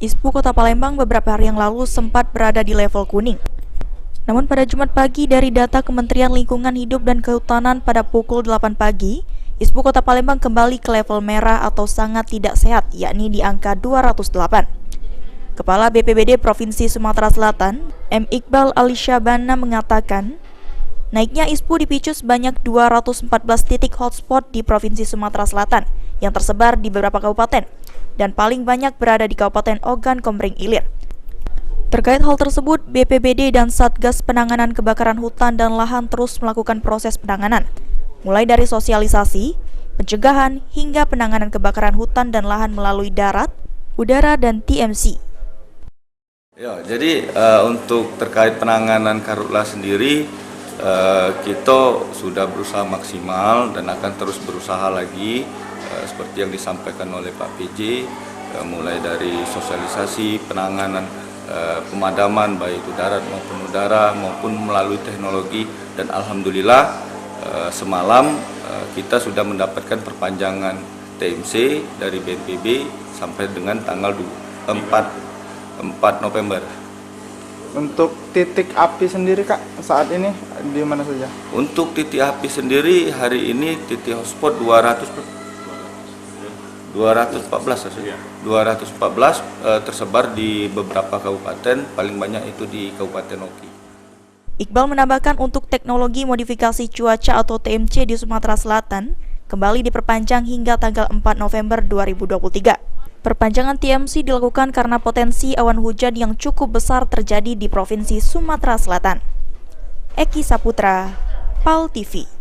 ISPU Kota Palembang beberapa hari yang lalu sempat berada di level kuning. Namun pada Jumat pagi dari data Kementerian Lingkungan Hidup dan Kehutanan pada pukul 8 pagi, ISPU Kota Palembang kembali ke level merah atau sangat tidak sehat, yakni di angka 208. Kepala BPBD Provinsi Sumatera Selatan, M. Iqbal Alishabana mengatakan, naiknya ISPU dipicu sebanyak 214 titik hotspot di Provinsi Sumatera Selatan yang tersebar di beberapa kabupaten dan paling banyak berada di Kabupaten Ogan Komering Ilir. Terkait hal tersebut, BPBD dan Satgas Penanganan Kebakaran Hutan dan Lahan terus melakukan proses penanganan, mulai dari sosialisasi, pencegahan, hingga penanganan kebakaran hutan dan lahan melalui darat, udara, dan TMC. Ya, jadi untuk terkait penanganan karhutlah sendiri, kita sudah berusaha maksimal dan akan terus berusaha lagi seperti yang disampaikan oleh Pak PJ, mulai dari sosialisasi, penanganan, pemadaman baik itu darat maupun udara maupun melalui teknologi, dan alhamdulillah semalam kita sudah mendapatkan perpanjangan TMC dari BNPB sampai dengan tanggal 4 November. Untuk titik api sendiri Kak, saat ini di mana saja? Untuk titik api sendiri hari ini titik hotspot 214 tersebar di beberapa kabupaten, paling banyak itu di Kabupaten Oki. Iqbal menambahkan untuk teknologi modifikasi cuaca atau TMC di Sumatera Selatan kembali diperpanjang hingga tanggal 4 November 2023. Perpanjangan TMC dilakukan karena potensi awan hujan yang cukup besar terjadi di Provinsi Sumatera Selatan. Eki Saputra, PAL TV.